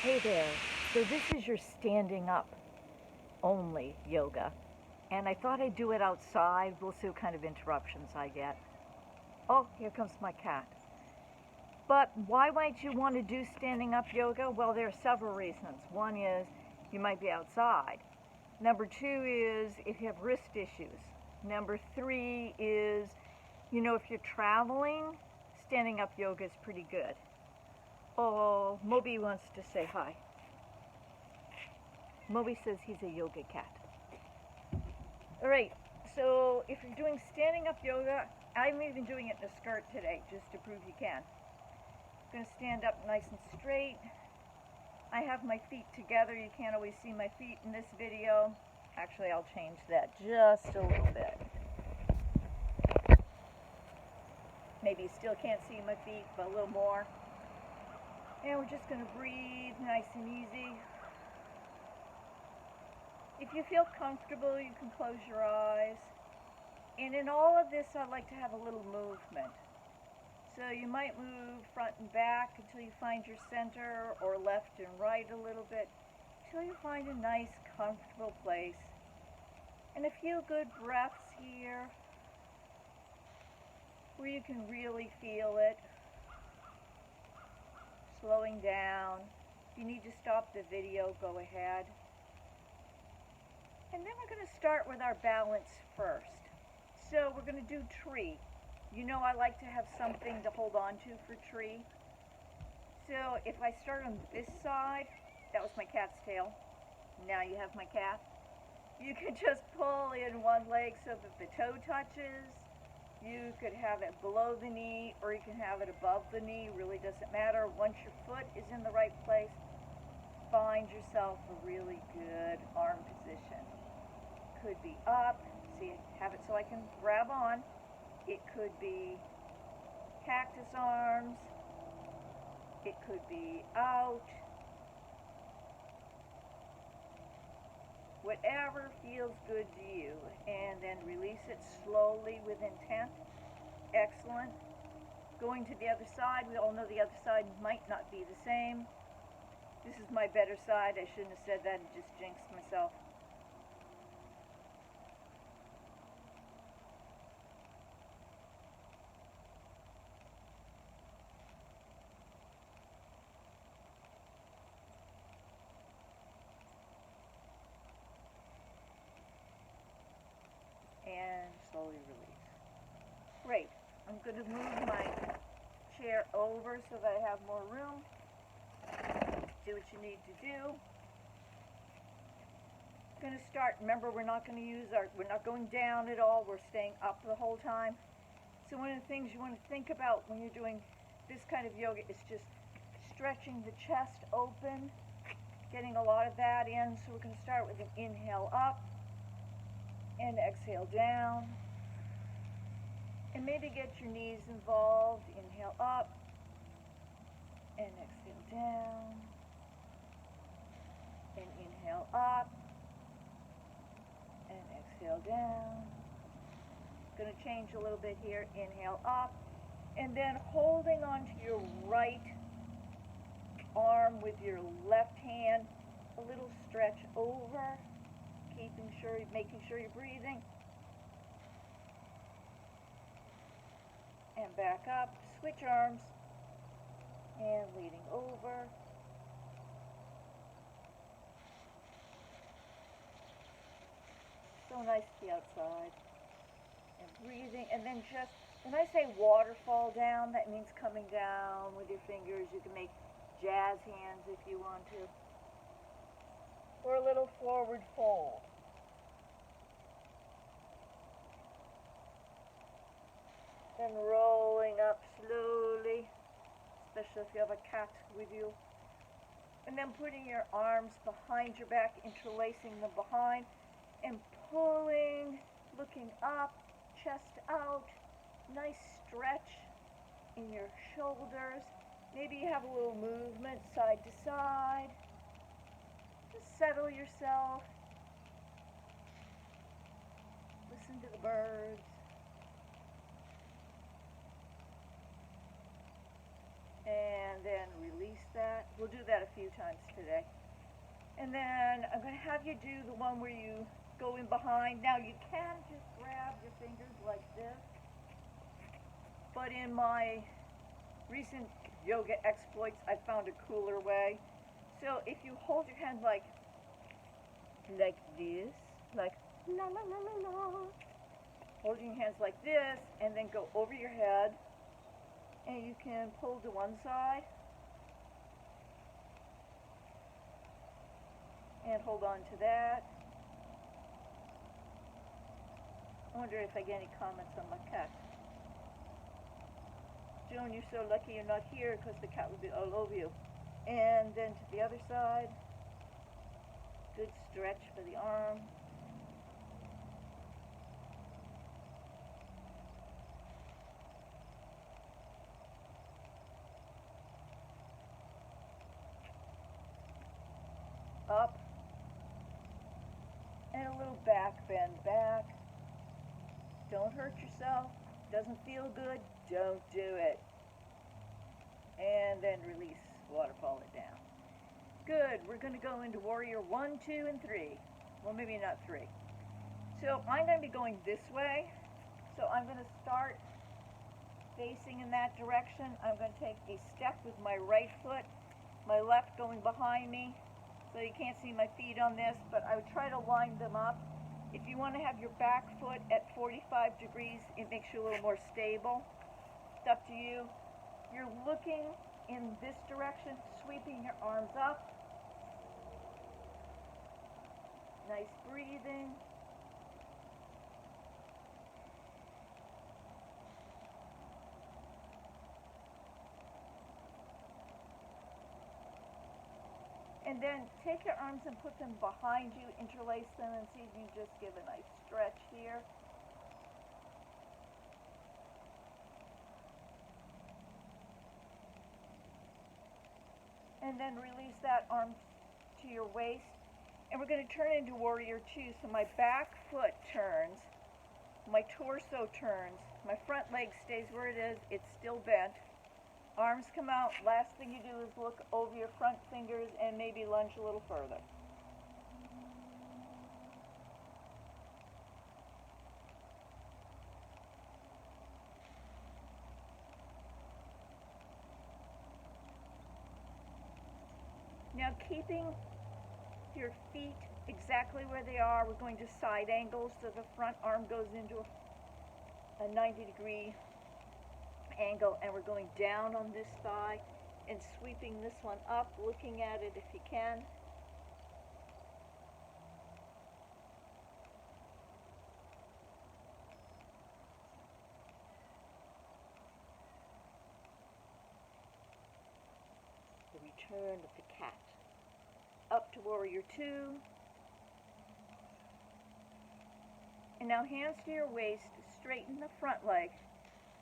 Hey there. So this is your standing up only yoga. And I thought I'd do it outside. We'll see what kind of interruptions I get. Oh, here comes my cat. But why might you want to do standing up yoga? Well, there are several reasons. One is you might be outside. Number two is if you have wrist issues. Number three is, if you're traveling, standing up yoga is pretty good. Oh, Moby wants to say hi. Moby says he's a yoga cat. All right, so if you're doing standing up yoga, I'm even doing it in a skirt today just to prove you can. I'm going to stand up nice and straight. I have my feet together. You can't always see my feet in this video. Actually, I'll change that just a little bit. Maybe you still can't see my feet, but a little more. And we're just going to breathe nice and easy. If you feel comfortable, you can close your eyes. And in all of this, I like to have a little movement. So you might move front and back until you find your center, or left and right a little bit, until you find a nice, comfortable place. And a few good breaths here, where you can really feel it. Slowing down. If you need to stop the video, go ahead. And then we're going to start with our balance first. So we're going to do tree. You know I like to have something to hold on to for tree. So if I start on this side, that was my cat's tail. Now you have my cat. You can just pull in one leg so that the toe touches. You could have it below the knee, or you can have it above the knee. Really doesn't matter. Once your foot is in the right place, find yourself a really good arm position. Could be up. See, have it so I can grab on. It could be cactus arms. It could be out. Whatever feels good to you. And then release it slowly with intent. Excellent. Going to the other side. We all know the other side might not be the same. This is my better side. I shouldn't have said that and just jinxed myself. And slowly release. Great. I'm going to move my chair over so that I have more room. Do what you need to do. I'm going to start. Remember, we're not going down at all. We're staying up the whole time. So one of the things you want to think about when you're doing this kind of yoga is just stretching the chest open, getting a lot of that in. So we're going to start with an inhale up and exhale down. And maybe get your knees involved. Inhale up and exhale down. And inhale up and exhale down. Going to change a little bit here. Inhale up. And then holding onto your right arm with your left hand. A little stretch over. Making sure you're breathing. And back up, switch arms, and leaning over. So nice to be outside. And breathing, and then just, when I say waterfall down, that means coming down with your fingers. You can make jazz hands if you want to. Or a little forward fold. Then rolling up slowly, especially if you have a cat with you. And then putting your arms behind your back, interlacing them behind, and pulling, looking up, chest out, nice stretch in your shoulders. Maybe you have a little movement side to side. Just settle yourself. Listen to the birds. And then release that. We'll do that a few times today. And then I'm going to have you do the one where you go in behind. Now you can just grab your fingers like this, but in my recent yoga exploits I found a cooler way. So if you hold your hand like this, like la la la la la, holding your hands like this, and then go over your head, and you can pull to one side and hold on to that. I wonder if I get any comments on my cat. Joan, you're so lucky you're not here because the cat would be all over you. And then to the other side. Good stretch for the arm. Up. And a little back bend back. Don't hurt yourself. Doesn't feel good, don't do it. And then release, waterfall it down. Good, we're going to go into warrior 1, 2, and 3. Well, maybe not 3. So I'm going to be going this way. So I'm going to start facing in that direction. I'm going to take a step with my right foot, my left going behind me. So you can't see my feet on this, but I would try to line them up. If you want to have your back foot at 45 degrees, it makes you a little more stable. It's up to you. You're looking in this direction, sweeping your arms up. Nice breathing. And then take your arms and put them behind you, interlace them, and see if you just give a nice stretch here. And then release that arm to your waist. And we're going to turn into warrior 2. So my back foot turns, my torso turns, my front leg stays where it is, it's still bent. Arms come out. Last thing you do is look over your front fingers and maybe lunge a little further. Now keeping your feet exactly where they are, we're going to side angles so the front arm goes into a 90-degree angle, and we're going down on this thigh and sweeping this one up, looking at it if you can. The return of the cat. Up to warrior 2. And now hands to your waist, straighten the front leg.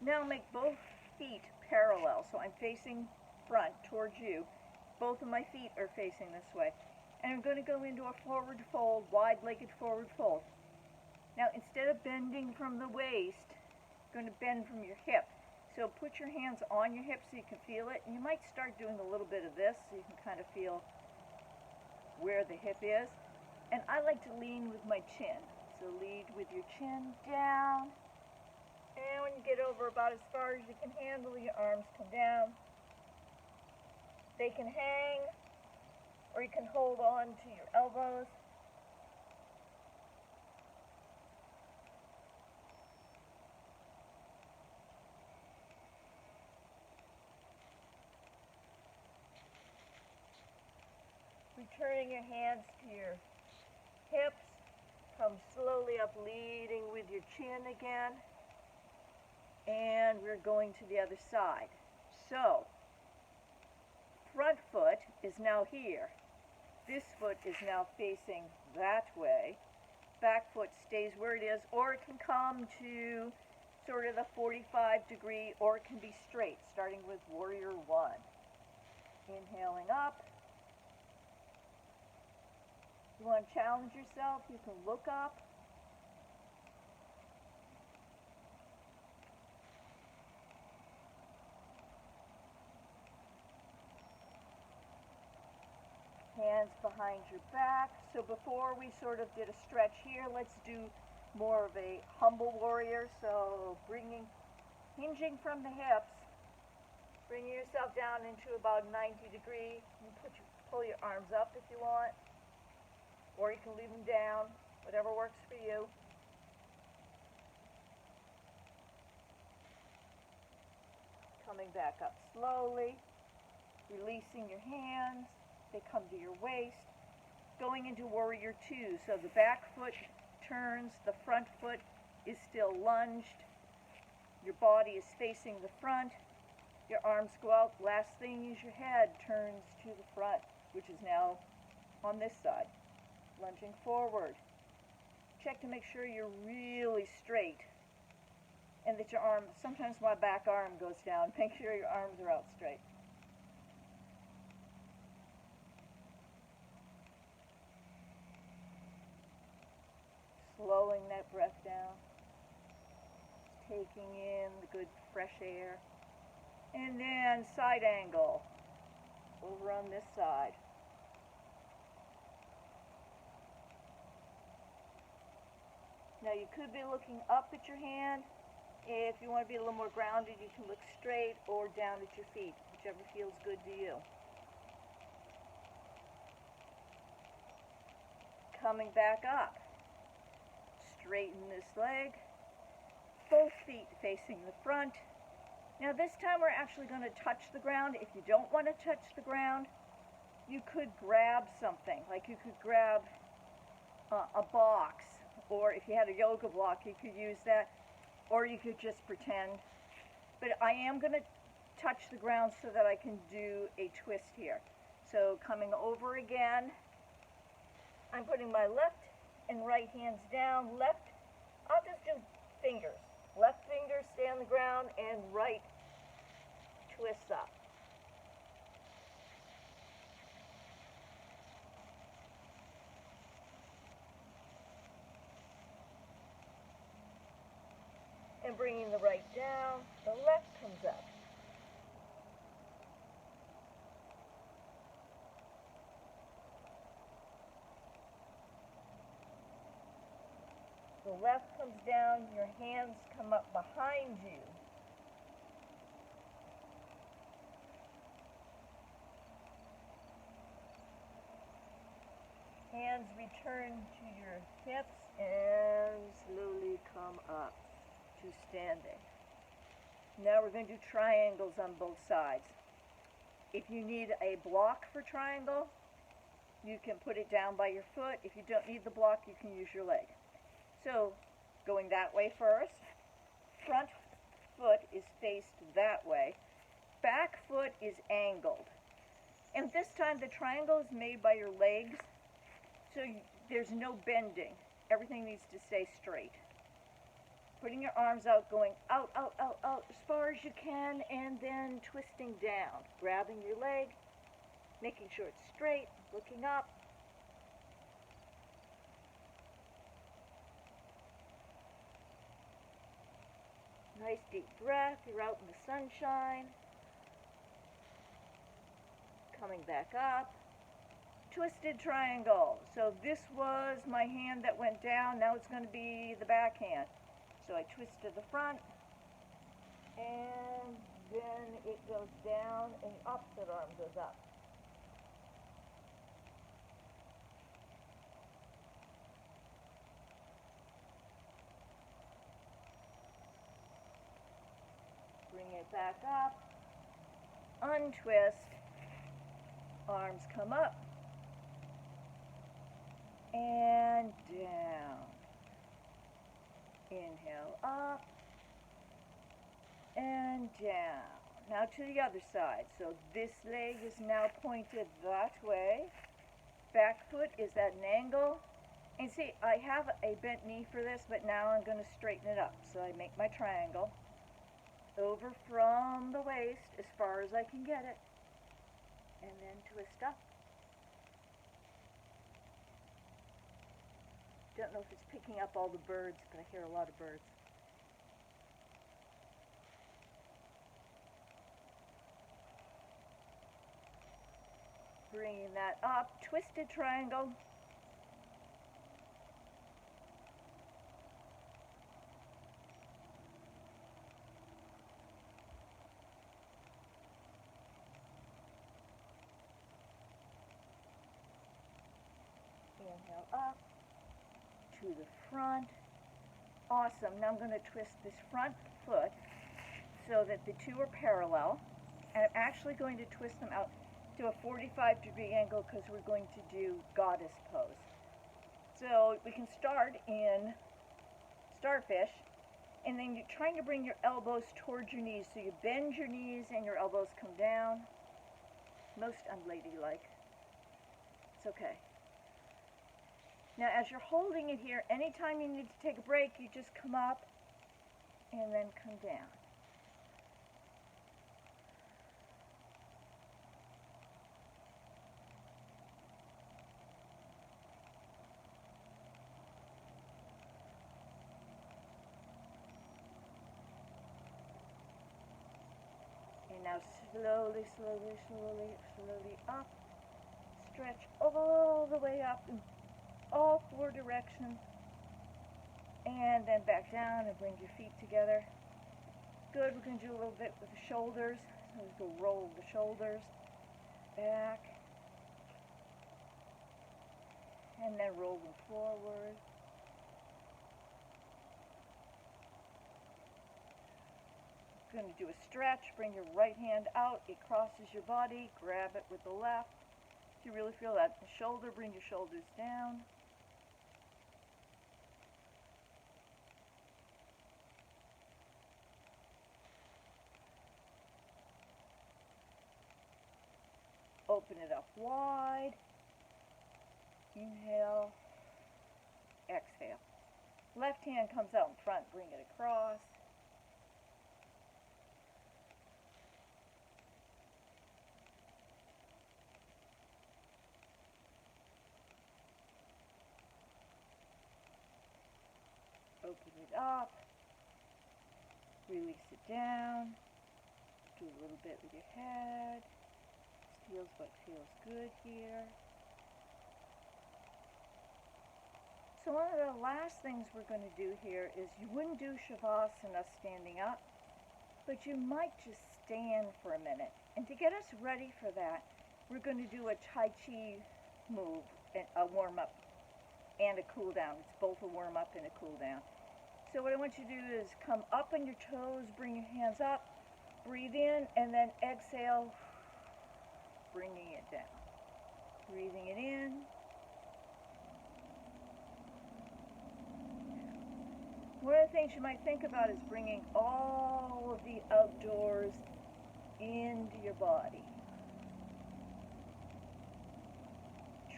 Now make both feet parallel, so I'm facing front towards you. Both of my feet are facing this way. And I'm going to go into a forward fold, wide-legged forward fold. Now instead of bending from the waist, you're going to bend from your hip. So put your hands on your hips so you can feel it. And you might start doing a little bit of this so you can kind of feel where the hip is. And I like to lean with my chin. So lead with your chin down. And when you get over about as far as you can handle, your arms come down. They can hang, or you can hold on to your elbows. Returning your hands to your hips. Come slowly up, leading with your chin again. And we're going to the other side. So, front foot is now here. This foot is now facing that way. Back foot stays where it is, or it can come to sort of the 45-degree, or it can be straight, starting with warrior 1. Inhaling up. You want to challenge yourself, you can look up. hands behind your back. So before we sort of did a stretch here, let's do more of a humble warrior. So hinging from the hips, bringing yourself down into about 90 degree. You pull your arms up if you want, or you can leave them down, whatever works for you. Coming back up slowly, releasing your hands, they come to your waist. Going into warrior two, so the back foot turns, the front foot is still lunged, your body is facing the front, your arms go out, last thing is your head turns to the front, which is now on this side, lunging forward. Check to make sure you're really straight and that your arm, sometimes my back arm goes down, make sure your arms are out straight. Slowing that breath down, taking in the good fresh air, and then side angle over on this side. Now you could be looking up at your hand. If you want to be a little more grounded, you can look straight or down at your feet, whichever feels good to you. Coming back up. Straighten this leg, both feet facing the front. Now this time we're actually going to touch the ground. If you don't want to touch the ground, you could grab something, like you could grab a box, or if you had a yoga block, you could use that, or you could just pretend. But I am going to touch the ground so that I can do a twist here. So coming over again, I'm putting my left and right hands down. Left, I'll just do fingers. Left finger stay on the ground and right twists up. And bringing the right down, the left comes up. The left comes down, your hands come up behind you. Hands return to your hips and slowly come up to standing. Now we're going to do triangles on both sides. If you need a block for triangle, you can put it down by your foot. If you don't need the block, you can use your leg. So, going that way first, front foot is faced that way, back foot is angled. And this time the triangle is made by your legs, so there's no bending. Everything needs to stay straight. Putting your arms out, going out, out, out, out as far as you can, and then twisting down. Grabbing your leg, making sure it's straight, looking up. Nice deep breath, you're out in the sunshine. Coming back up. Twisted triangle. So this was my hand that went down, now it's going to be the back hand. So I twist to the front, and then it goes down, and the opposite arm goes up. Bring it back up, untwist, arms come up, and down. Inhale up, and down. Now to the other side. So this leg is now pointed that way. Back foot is at an angle. And see, I have a bent knee for this, but now I'm going to straighten it up. So I make my triangle over from the waist as far as I can get it, and then twist up. Don't know if it's picking up all the birds, but I hear a lot of birds. bringing that up, twisted triangle. Inhale up to the front. Awesome. Now I'm going to twist this front foot so that the two are parallel. And I'm actually going to twist them out to a 45-degree angle because we're going to do goddess pose. So we can start in starfish, and then you're trying to bring your elbows towards your knees. So you bend your knees and your elbows come down. Most unladylike. It's okay. Now as you're holding it here, anytime you need to take a break, you just come up and then come down. And now slowly, slowly, slowly, slowly up. Stretch all the way up in all four directions. And then back down and bring your feet together. Good, we're going to do a little bit with the shoulders. So we'll roll the shoulders back. And then roll them forward. Going to do a stretch. Bring your right hand out. It crosses your body. Grab it with the left. If you really feel that in the shoulder, bring your shoulders down. Open it up wide. Inhale. Exhale. Left hand comes out in front. Bring it across. Open it up, release it down, do a little bit with your head. This feels what feels good here. So one of the last things we're going to do here is you wouldn't do Shavasana standing up, but you might just stand for a minute. And to get us ready for that, we're going to do a Tai Chi move, a warm-up and a cool-down. It's both a warm-up and a cool-down. So what I want you to do is come up on your toes, bring your hands up, breathe in, and then exhale, bringing it down. Breathing it in. One of the things you might think about is bringing all of the outdoors into your body.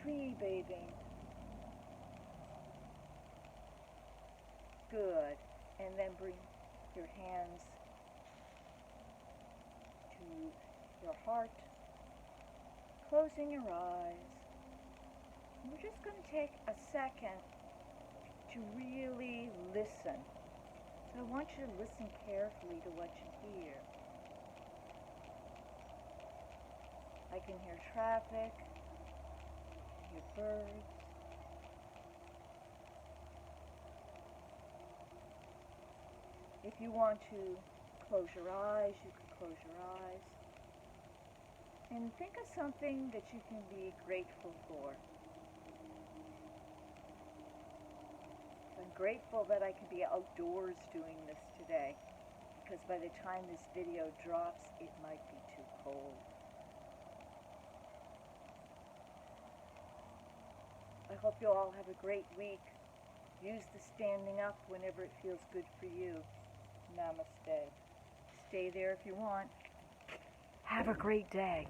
Tree bathing. Good. And then bring your hands to your heart, closing your eyes. And we're just going to take a second to really listen. So I want you to listen carefully to what you hear. I can hear traffic, hear birds. If you want to close your eyes, you can close your eyes. And think of something that you can be grateful for. I'm grateful that I can be outdoors doing this today, because by the time this video drops, it might be too cold. I hope you all have a great week. Use the standing up whenever it feels good for you. Namaste. Stay there if you want. Have a great day.